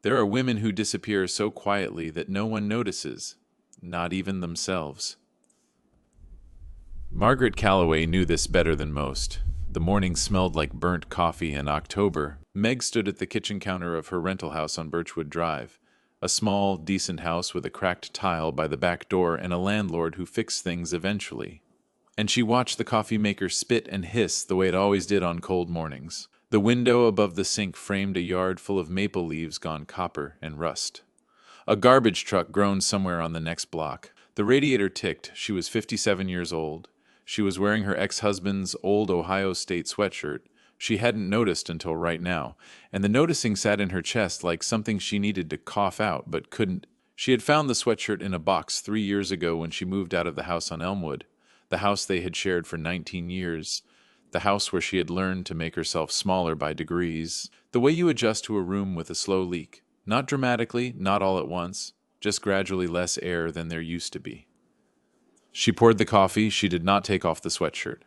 There are women who disappear so quietly that no one notices, not even themselves. Margaret Calloway knew this better than most. The morning smelled like burnt coffee in October. Meg stood at the kitchen counter of her rental house on Birchwood Drive, a small, decent house with a cracked tile by the back door and a landlord who fixed things eventually. And she watched the coffee maker spit and hiss the way it always did on cold mornings. The window above the sink framed a yard full of maple leaves gone copper and rust. A garbage truck groaned somewhere on the next block. The radiator ticked. She was 57 years old. She was wearing her ex-husband's old Ohio State sweatshirt. She hadn't noticed until right now, and the noticing sat in her chest like something she needed to cough out but couldn't. She had found the sweatshirt in a box 3 years ago when she moved out of the house on Elmwood, the house they had shared for 19 years, the house where she had learned to make herself smaller by degrees, the way you adjust to a room with a slow leak. Not dramatically, not all at once, just gradually less air than there used to be. She poured the coffee. She did not take off the sweatshirt.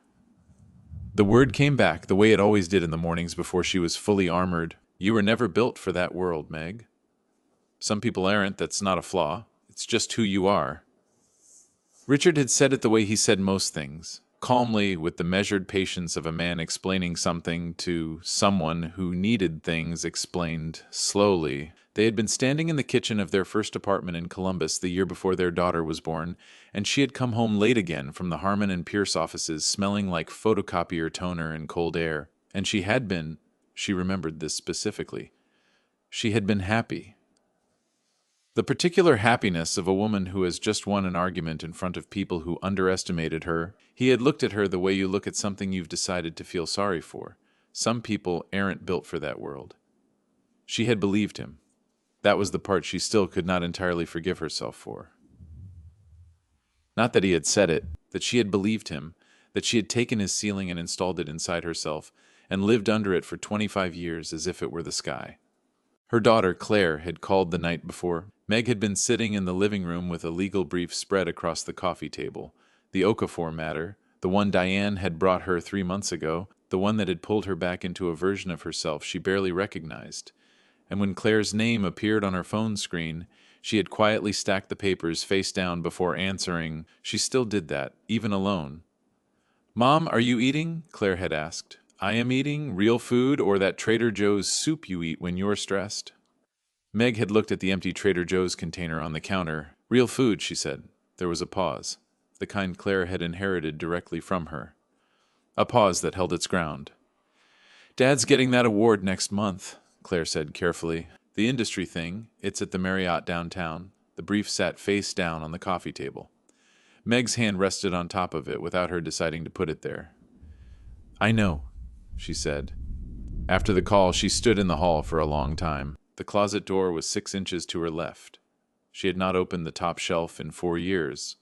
The word came back the way it always did in the mornings before she was fully armored. You were never built for that world, Meg. Some people aren't. That's not a flaw. It's just who you are. Richard had said it the way he said most things, calmly, with the measured patience of a man explaining something to someone who needed things explained slowly. They had been standing in the kitchen of their first apartment in Columbus the year before their daughter was born, and she had come home late again from the Harmon and Pierce offices, smelling like photocopier toner and cold air. And she remembered this specifically, she had been happy. The particular happiness of a woman who has just won an argument in front of people who underestimated her. He had looked at her the way you look at something you've decided to feel sorry for. Some people aren't built for that world. She had believed him. That was the part she still could not entirely forgive herself for. Not that he had said it, that she had believed him, that she had taken his ceiling and installed it inside herself, and lived under it for 25 years as if it were the sky. Her daughter, Claire, had called the night before. Meg had been sitting in the living room with a legal brief spread across the coffee table. The Okafor matter, the one Diane had brought her 3 months ago, the one that had pulled her back into a version of herself she barely recognized. And when Claire's name appeared on her phone screen, she had quietly stacked the papers face down before answering. She still did that, even alone. "Mom, are you eating?" Claire had asked. "I am eating, real food, or that Trader Joe's soup you eat when you're stressed?" Meg had looked at the empty Trader Joe's container on the counter. "Real food," she said. There was a pause, the kind Claire had inherited directly from her. A pause that held its ground. "Dad's getting that award next month," Claire said carefully. "The industry thing. It's at the Marriott downtown." The brief sat face down on the coffee table. Meg's hand rested on top of it without her deciding to put it there. "I know," she said. After the call, she stood in the hall for a long time. The closet door was 6 inches to her left. She had not opened the top shelf in 4 years.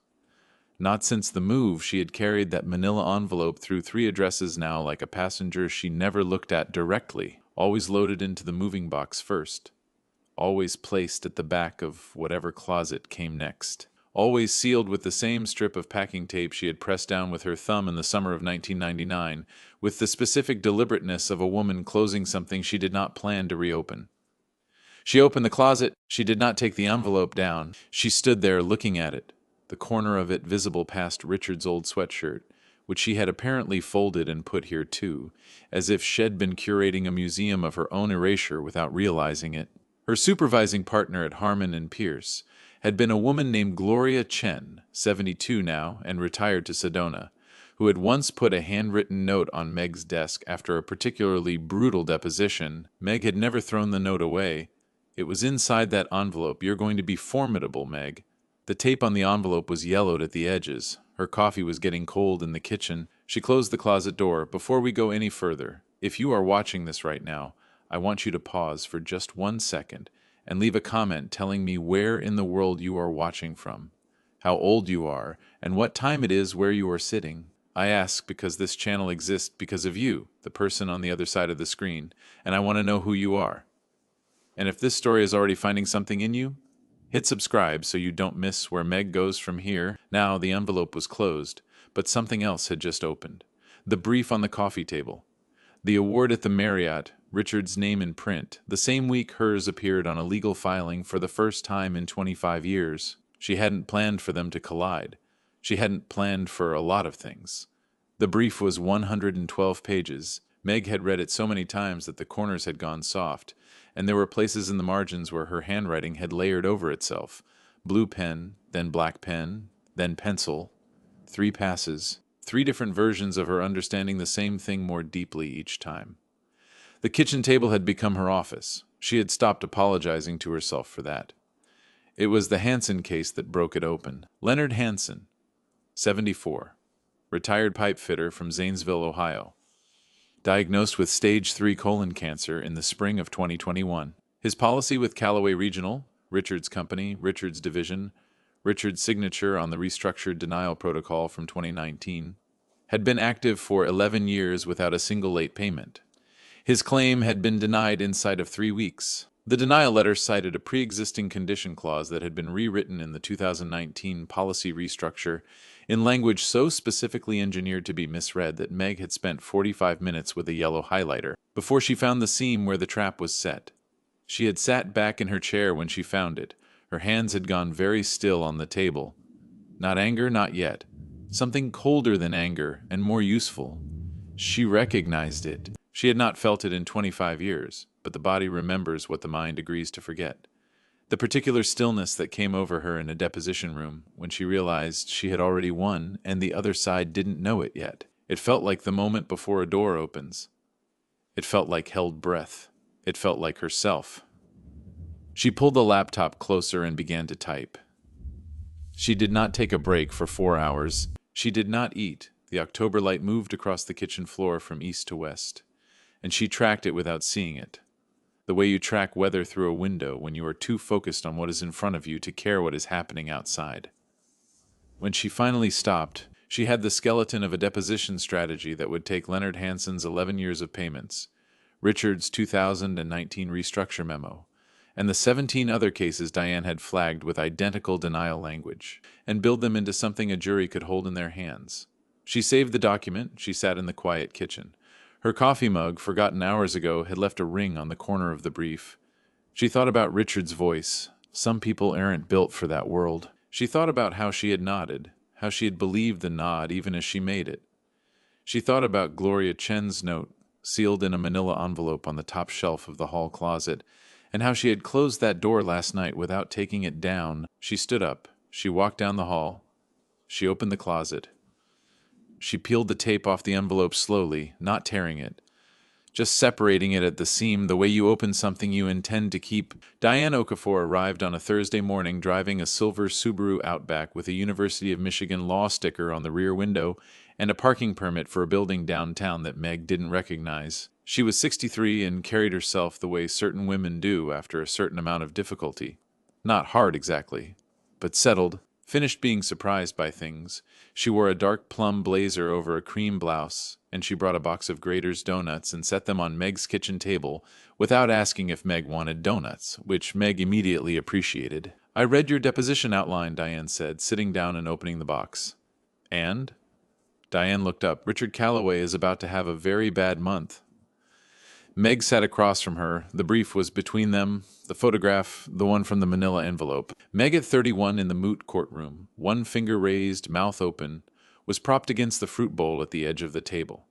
Not since the move. She had carried that manila envelope through 3 addresses now like a passenger she never looked at directly, always loaded into the moving box first, always placed at the back of whatever closet came next, always sealed with the same strip of packing tape she had pressed down with her thumb in the summer of 1999, with the specific deliberateness of a woman closing something she did not plan to reopen. She opened the closet. She did not take the envelope down. She stood there looking at it, the corner of it visible past Richard's old sweatshirt, which she had apparently folded and put here too, as if she'd been curating a museum of her own erasure without realizing it. Her supervising partner at Harmon and Pierce had been a woman named Gloria Chen, 72 now and retired to Sedona, who had once put a handwritten note on Meg's desk after a particularly brutal deposition. Meg had never thrown the note away. It was inside that envelope. "You're going to be formidable, Meg." The tape on the envelope was yellowed at the edges. Her coffee was getting cold in the kitchen. She closed the closet door. "Before we go any further, if you are watching this right now, I want you to pause for just 1 second and leave a comment telling me where in the world you are watching from, how old you are, and what time it is where you are sitting. I ask because this channel exists because of you, the person on the other side of the screen, and I want to know who you are. And if this story is already finding something in you, hit subscribe so you don't miss where Meg goes from here." Now the envelope was closed, but something else had just opened. The brief on the coffee table. The award at the Marriott, Richard's name in print. The same week hers appeared on a legal filing for the first time in 25 years. She hadn't planned for them to collide. She hadn't planned for a lot of things. The brief was 112 pages. Meg had read it so many times that the corners had gone soft, and there were places in the margins where her handwriting had layered over itself. Blue pen, then black pen, then pencil. 3 passes. 3 different versions of her understanding the same thing more deeply each time. The kitchen table had become her office. She had stopped apologizing to herself for that. It was the Hansen case that broke it open. Leonard Hansen, 74, retired pipe fitter from Zanesville, Ohio, diagnosed with stage 3 colon cancer in the spring of 2021. His policy with Callaway Regional, Richard's company, Richard's division, Richard's signature on the restructured denial protocol from 2019, had been active for 11 years without a single late payment. His claim had been denied inside of 3 weeks. The denial letter cited a pre-existing condition clause that had been rewritten in the 2019 policy restructure in language so specifically engineered to be misread that Meg had spent 45 minutes with a yellow highlighter before she found the seam where the trap was set. She had sat back in her chair when she found it. Her hands had gone very still on the table. Not anger, not yet. Something colder than anger and more useful. She recognized it. She had not felt it in 25 years, but the body remembers what the mind agrees to forget. The particular stillness that came over her in a deposition room when she realized she had already won and the other side didn't know it yet. It felt like the moment before a door opens. It felt like held breath. It felt like herself. She pulled the laptop closer and began to type. She did not take a break for 4 hours. She did not eat. The October light moved across the kitchen floor from east to west, and she tracked it without seeing it. The way you track weather through a window when you are too focused on what is in front of you to care what is happening outside. When she finally stopped, she had the skeleton of a deposition strategy that would take Leonard Hansen's 11 years of payments, Richard's 2019 restructure memo, and the 17 other cases Diane had flagged with identical denial language, and build them into something a jury could hold in their hands. She saved the document. She sat in the quiet kitchen. Her coffee mug, forgotten hours ago, had left a ring on the corner of the brief. She thought about Richard's voice. Some people aren't built for that world. She thought about how she had nodded, how she had believed the nod even as she made it. She thought about Gloria Chen's note, sealed in a manila envelope on the top shelf of the hall closet, and how she had closed that door last night without taking it down. She stood up. She walked down the hall. She opened the closet. She peeled the tape off the envelope slowly, not tearing it, just separating it at the seam the way you open something you intend to keep. Diane Okafor arrived on a Thursday morning driving a silver Subaru Outback with a University of Michigan law sticker on the rear window and a parking permit for a building downtown that Meg didn't recognize. She was 63 and carried herself the way certain women do after a certain amount of difficulty. Not hard exactly, but settled. Finished being surprised by things. She wore a dark plum blazer over a cream blouse, and she brought a box of Grater's donuts and set them on Meg's kitchen table without asking if Meg wanted donuts, which Meg immediately appreciated. "I read your deposition outline," Diane said, sitting down and opening the box. "And?" Diane looked up. "Richard Callaway is about to have a very bad month." Meg sat across from her. The brief was between them, the photograph, the one from the manila envelope. Meg at 31 in the moot courtroom, one finger raised, mouth open, was propped against the fruit bowl at the edge of the table.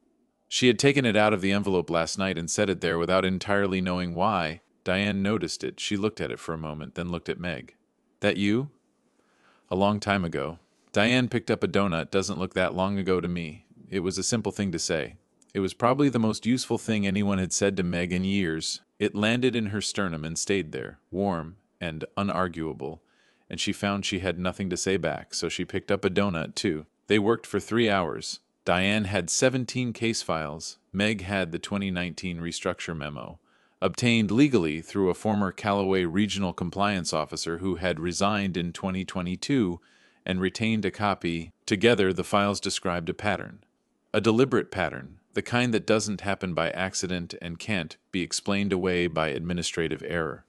She had taken it out of the envelope last night and set it there without entirely knowing why. Diane noticed it. She looked at it for a moment, then looked at Meg. "That you?" "A long time ago." Diane picked up a donut. "Doesn't look that long ago to me." It was a simple thing to say. It was probably the most useful thing anyone had said to Meg in years. It landed in her sternum and stayed there, warm and unarguable, and she found she had nothing to say back, so she picked up a donut, too. They worked for 3 hours. Diane had 17 case files. Meg had the 2019 restructure memo, obtained legally through a former Callaway regional compliance officer who had resigned in 2022 and retained a copy. Together, the files described a pattern. A deliberate pattern. The kind that doesn't happen by accident and can't be explained away by administrative error.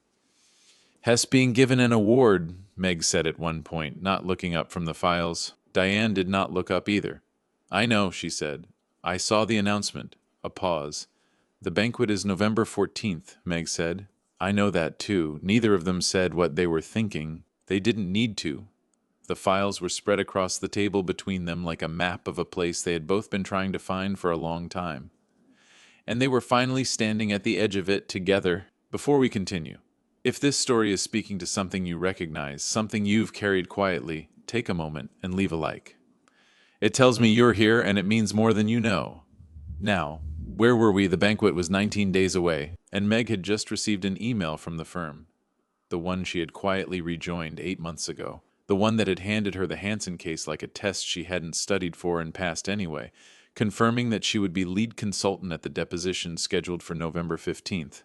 "Hess being given an award," Meg said at one point, not looking up from the files. Diane did not look up either. "I know," she said. "I saw the announcement." A pause. The banquet is November 14th, Meg said. I know that too. Neither of them said what they were thinking. They didn't need to. The files were spread across the table between them like a map of a place they had both been trying to find for a long time. And they were finally standing at the edge of it together. Before we continue, if this story is speaking to something you recognize, something you've carried quietly, take a moment and leave a like. It tells me you're here and it means more than you know. Now, where were we? The banquet was 19 days away, and Meg had just received an email from the firm, the one she had quietly rejoined 8 months ago, the one that had handed her the Hansen case like a test she hadn't studied for and passed anyway, confirming that she would be lead consultant at the deposition scheduled for November 15th.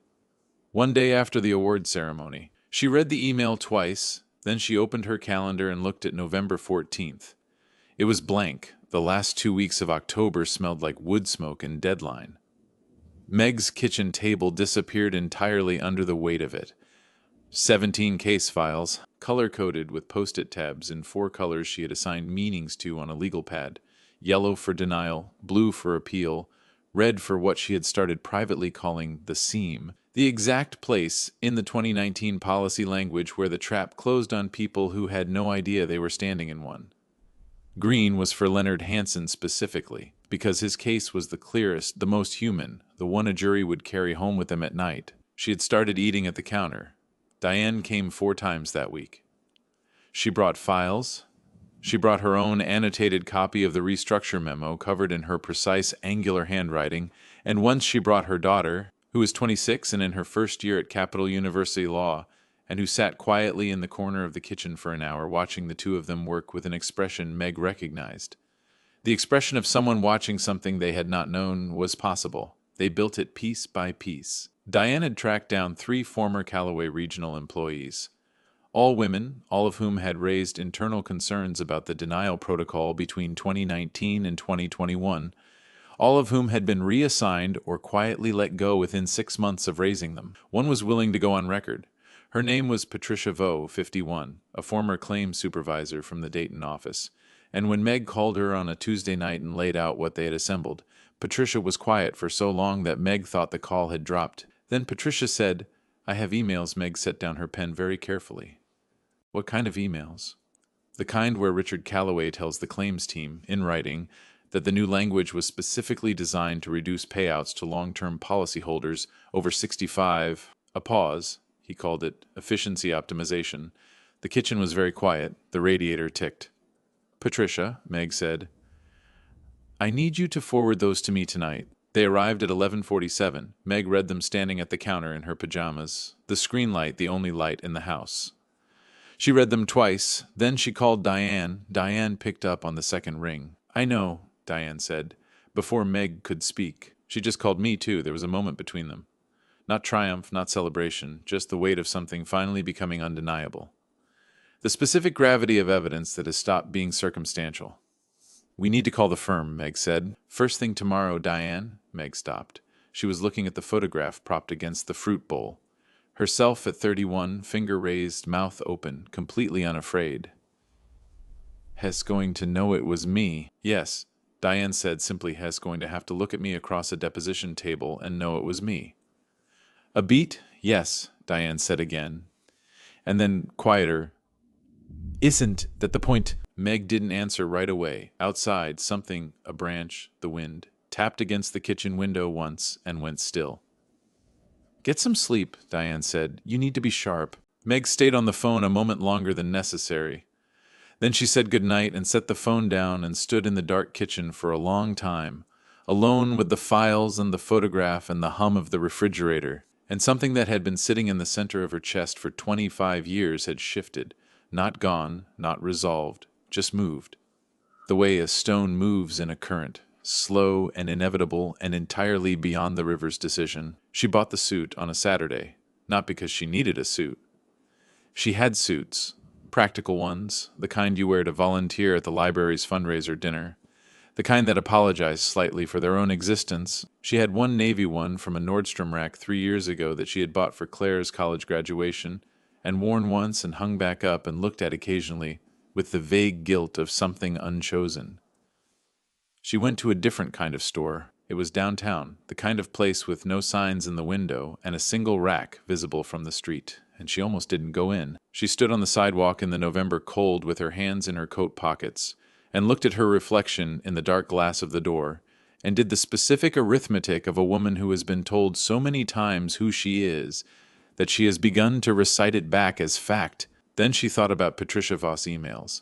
One day after the award ceremony, she read the email twice, then she opened her calendar and looked at November 14th. It was blank. The last 2 weeks of October smelled like wood smoke and deadline. Meg's kitchen table disappeared entirely under the weight of it. 17 case files, color-coded with post-it tabs in 4 colors she had assigned meanings to on a legal pad: yellow for denial, blue for appeal, red for what she had started privately calling the seam, the exact place in the 2019 policy language where the trap closed on people who had no idea they were standing in one. Green was for Leonard Hansen specifically, because his case was the clearest, the most human, the one a jury would carry home with them at night. She had started eating at the counter. Diane came 4 times that week. She brought files. She brought her own annotated copy of the restructure memo covered in her precise, angular handwriting, and once she brought her daughter, who was 26 and in her first year at Capital University Law, and who sat quietly in the corner of the kitchen for an hour watching the two of them work with an expression Meg recognized. The expression of someone watching something they had not known was possible. They built it piece by piece. Diane had tracked down 3 former Callaway regional employees, all women, all of whom had raised internal concerns about the denial protocol between 2019 and 2021, all of whom had been reassigned or quietly let go within 6 months of raising them. One was willing to go on record. Her name was Patricia Vo, 51, a former claims supervisor from the Dayton office. And when Meg called her on a Tuesday night and laid out what they had assembled, Patricia was quiet for so long that Meg thought the call had dropped. Then Patricia said, "I have emails." Meg set down her pen very carefully. "What kind of emails?" "The kind where Richard Callaway tells the claims team, in writing, that the new language was specifically designed to reduce payouts to long-term policyholders over 65. A pause. He called it efficiency optimization. The kitchen was very quiet. The radiator ticked. "Patricia," Meg said, "I need you to forward those to me tonight." They arrived at 11:47. Meg read them standing at the counter in her pajamas, the screen light the only light in the house. She read them twice. Then she called Diane. Diane picked up on the second ring. "I know," Diane said, before Meg could speak. "She just called me, too." There was a moment between them. Not triumph, not celebration, just the weight of something finally becoming undeniable. The specific gravity of evidence that has stopped being circumstantial. "We need to call the firm," Meg said. "First thing tomorrow, Diane." Meg stopped. She was looking at the photograph propped against the fruit bowl. Herself at 31, finger raised, mouth open, completely unafraid. "Hess going to know it was me." "Yes," Diane said simply. "Hess going to have to look at me across a deposition table and know it was me." "A beat?" "Yes," Diane said again. And then, quieter, "Isn't that the point?" Meg didn't answer right away. Outside, something, a branch, the wind, tapped against the kitchen window once and went still. "Get some sleep," Diane said. "You need to be sharp." Meg stayed on the phone a moment longer than necessary. Then she said goodnight and set the phone down and stood in the dark kitchen for a long time, alone with the files and the photograph and the hum of the refrigerator. And something that had been sitting in the center of her chest for 25 years had shifted, not gone, not resolved, just moved. The way a stone moves in a current, slow and inevitable and entirely beyond the river's decision. She bought the suit on a Saturday, not because she needed a suit. She had suits, practical ones, the kind you wear to volunteer at the library's fundraiser dinner, the kind that apologized slightly for their own existence. She had one navy one from a Nordstrom rack 3 years ago that she had bought for Claire's college graduation, and worn once and hung back up and looked at occasionally, with the vague guilt of something unchosen. She went to a different kind of store, It was downtown, the kind of place with no signs in the window and a single rack visible from the street, and she almost didn't go in. She stood on the sidewalk in the November cold with her hands in her coat pockets, and looked at her reflection in the dark glass of the door, and did the specific arithmetic of a woman who has been told so many times who she is that she has begun to recite it back as fact. Then she thought about Patricia Voss' emails.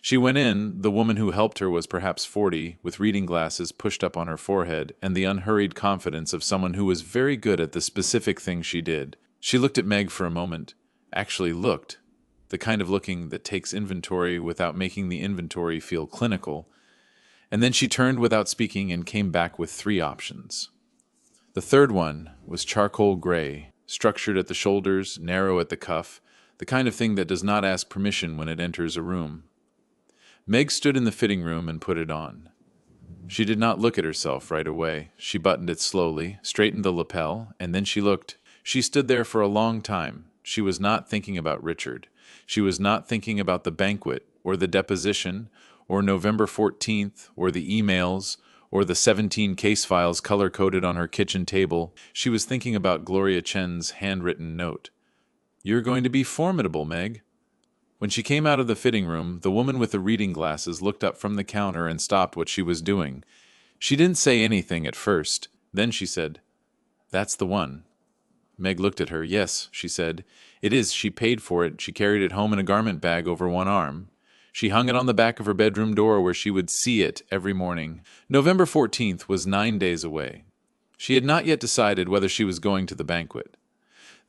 She went in. The woman who helped her was perhaps 40, with reading glasses pushed up on her forehead and the unhurried confidence of someone who was very good at the specific thing she did. She looked at Meg for a moment, actually looked, the kind of looking that takes inventory without making the inventory feel clinical, and then she turned without speaking and came back with 3 options. The third one was charcoal gray, structured at the shoulders, narrow at the cuff, the kind of thing that does not ask permission when it enters a room. Meg stood in the fitting room and put it on. She did not look at herself right away. She buttoned it slowly, straightened the lapel, and then she looked. She stood there for a long time. She was not thinking about Richard. She was not thinking about the banquet, or the deposition, or November 14th, or the emails, or the 17 case files color-coded on her kitchen table. She was thinking about Gloria Chen's handwritten note. "You're going to be formidable, Meg." When she came out of the fitting room, the woman with the reading glasses looked up from the counter and stopped what she was doing. She didn't say anything at first. Then she said, "That's the one." Meg looked at her. "Yes," she said. "It is. She paid for it. She carried it home in a garment bag over one arm. She hung it on the back of her bedroom door where she would see it every morning." November 14th was 9 days away. She had not yet decided whether she was going to the banquet.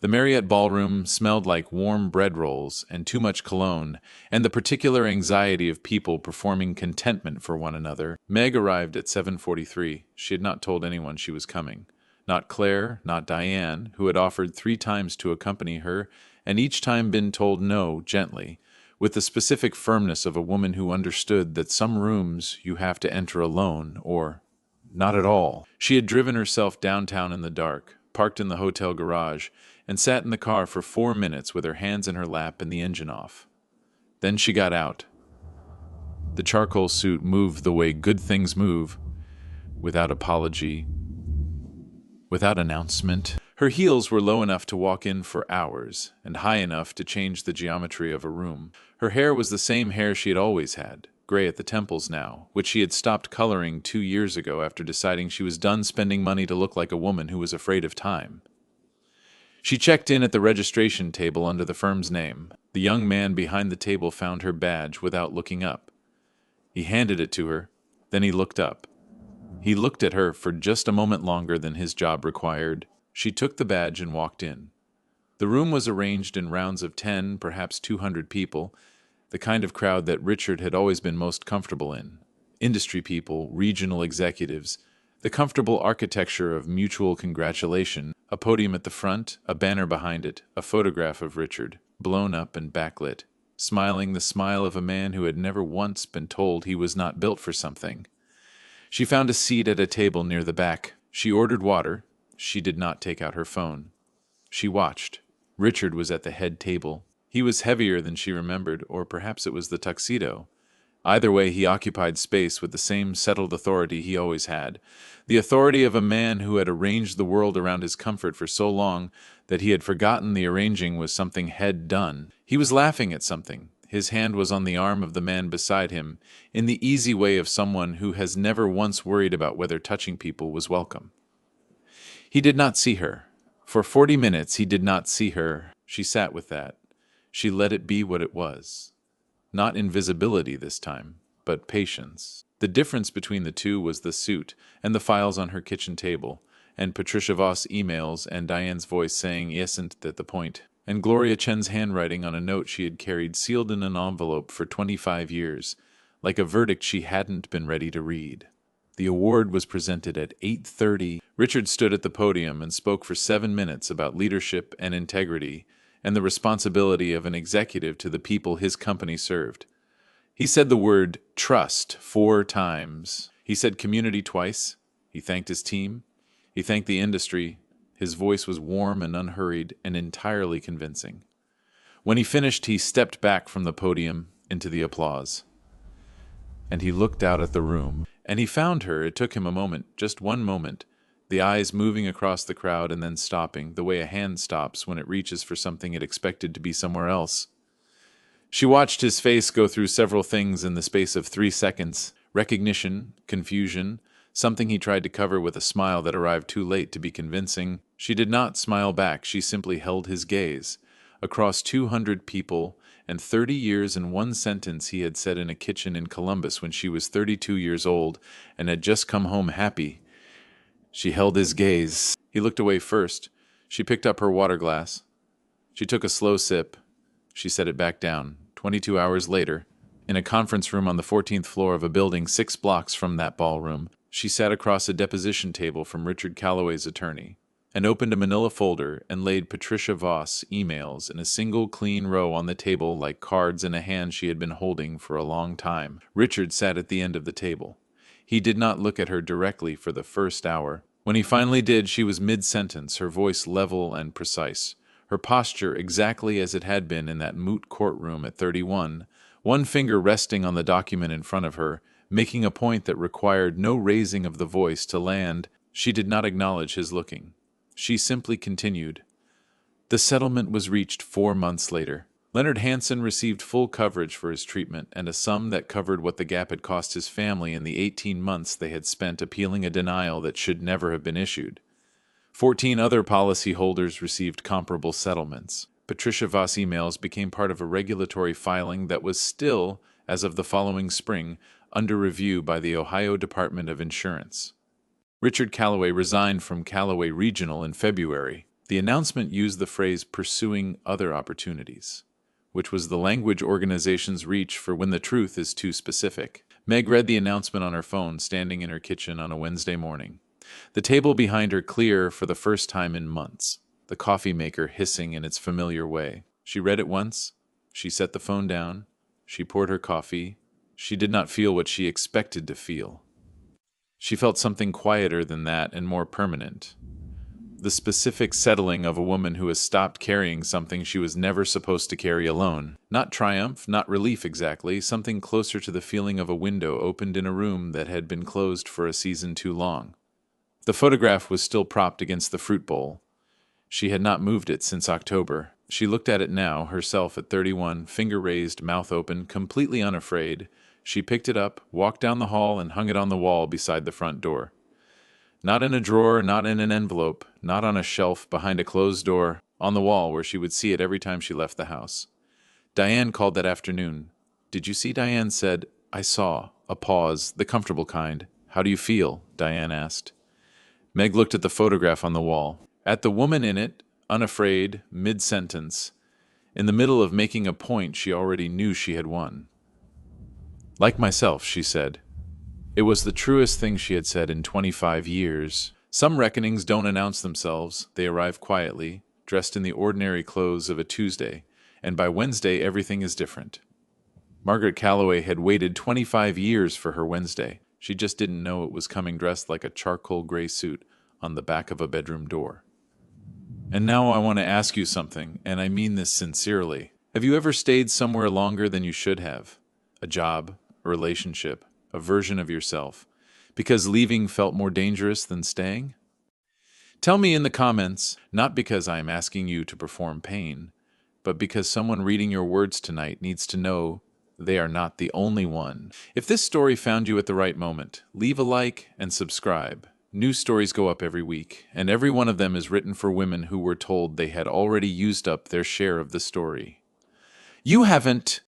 The Marriott ballroom smelled like warm bread rolls and too much cologne, and the particular anxiety of people performing contentment for one another. Meg arrived at 7:43. She had not told anyone she was coming. Not Claire, not Diane, who had offered 3 times to accompany her, and each time been told no, gently, with the specific firmness of a woman who understood that some rooms you have to enter alone, or not at all. She had driven herself downtown in the dark, parked in the hotel garage, and sat in the car for 4 minutes with her hands in her lap and the engine off. Then she got out. The charcoal suit moved the way good things move, without apology, without announcement. Her heels were low enough to walk in for hours, and high enough to change the geometry of a room. Her hair was the same hair she had always had, gray at the temples now, which she had stopped coloring 2 years ago after deciding she was done spending money to look like a woman who was afraid of time. She checked in at the registration table under the firm's name. The young man behind the table found her badge without looking up. He handed it to her, then he looked up. He looked at her for just a moment longer than his job required. She took the badge and walked in. The room was arranged in rounds of 10, perhaps 200 people, the kind of crowd that Richard had always been most comfortable in. Industry people, regional executives, the comfortable architecture of mutual congratulation, a podium at the front, a banner behind it, a photograph of Richard, blown up and backlit, smiling the smile of a man who had never once been told he was not built for something. She found a seat at a table near the back. She ordered water. She did not take out her phone. She watched. Richard was at the head table. He was heavier than she remembered, or perhaps it was the tuxedo. Either way, he occupied space with the same settled authority he always had, the authority of a man who had arranged the world around his comfort for so long that he had forgotten the arranging was something head done. He was laughing at something. His hand was on the arm of the man beside him, in the easy way of someone who has never once worried about whether touching people was welcome. He did not see her. For 40 minutes he did not see her. She sat with that. She let it be what it was. Not invisibility this time, but patience. The difference between the two was the suit and the files on her kitchen table, and Patricia Voss' emails and Diane's voice saying "isn't" at the point, and Gloria Chen's handwriting on a note she had carried sealed in an envelope for 25 years, like a verdict she hadn't been ready to read. The award was presented at 8:30. Richard stood at the podium and spoke for 7 minutes about leadership and integrity, and the responsibility of an executive to the people his company served. He said the word trust 4 times. He said community twice. He thanked his team. He thanked the industry. His voice was warm and unhurried and entirely convincing. When he finished, he stepped back from the podium into the applause. And he looked out at the room. And he found her. It took him a moment, just one moment, the eyes moving across the crowd and then stopping, the way a hand stops when it reaches for something it expected to be somewhere else. She watched his face go through several things in the space of 3 seconds: recognition, confusion, something he tried to cover with a smile that arrived too late to be convincing. She did not smile back, she simply held his gaze. Across 200 people and 30 years in one sentence he had said in a kitchen in Columbus when she was 32 years old and had just come home happy. She held his gaze. He looked away first. She picked up her water glass. She took a slow sip. She set it back down. 22 hours later, in a conference room on the 14th floor of a building 6 blocks from that ballroom, she sat across a deposition table from Richard Calloway's attorney and opened a manila folder and laid Patricia Voss emails in a single clean row on the table like cards in a hand she had been holding for a long time. Richard sat at the end of the table. He did not look at her directly for the first hour. When he finally did, she was mid-sentence, her voice level and precise, her posture exactly as it had been in that moot courtroom at 31, one finger resting on the document in front of her, making a point that required no raising of the voice to land. She did not acknowledge his looking. She simply continued. The settlement was reached 4 months later. Leonard Hansen received full coverage for his treatment and a sum that covered what the gap had cost his family in the 18 months they had spent appealing a denial that should never have been issued. 14 other policyholders received comparable settlements. Patricia Voss emails became part of a regulatory filing that was still, as of the following spring, under review by the Ohio Department of Insurance. Richard Calloway resigned from Calloway Regional in February. The announcement used the phrase "pursuing other opportunities," which was the language organizations reach for when the truth is too specific. Meg read the announcement on her phone, standing in her kitchen on a Wednesday morning. The table behind her clear for the first time in months, the coffee maker hissing in its familiar way. She read it once. She set the phone down. She poured her coffee. She did not feel what she expected to feel. She felt something quieter than that and more permanent. The specific settling of a woman who has stopped carrying something she was never supposed to carry alone. Not triumph, not relief exactly, something closer to the feeling of a window opened in a room that had been closed for a season too long. The photograph was still propped against the fruit bowl. She had not moved it since October. She looked at it now, herself at 31, finger raised, mouth open, completely unafraid. She picked it up, walked down the hall, and hung it on the wall beside the front door. Not in a drawer, not in an envelope, not on a shelf behind a closed door, on the wall where she would see it every time she left the house. Diane called that afternoon. "Did you see?" Diane said. "I saw." A pause, the comfortable kind. "How do you feel?" Diane asked. Meg looked at the photograph on the wall. At the woman in it, unafraid, mid-sentence. In the middle of making a point she already knew she had won. "Like myself," she said. It was the truest thing she had said in 25 years. Some reckonings don't announce themselves. They arrive quietly, dressed in the ordinary clothes of a Tuesday, and by Wednesday everything is different. Margaret Calloway had waited 25 years for her Wednesday. She just didn't know it was coming dressed like a charcoal gray suit on the back of a bedroom door. And now I want to ask you something, and I mean this sincerely. Have you ever stayed somewhere longer than you should have? A job, a relationship, a version of yourself, because leaving felt more dangerous than staying? Tell me in the comments, not because I am asking you to perform pain, but because someone reading your words tonight needs to know they are not the only one. If this story found you at the right moment, leave a like and subscribe. New stories go up every week, and every one of them is written for women who were told they had already used up their share of the story. You haven't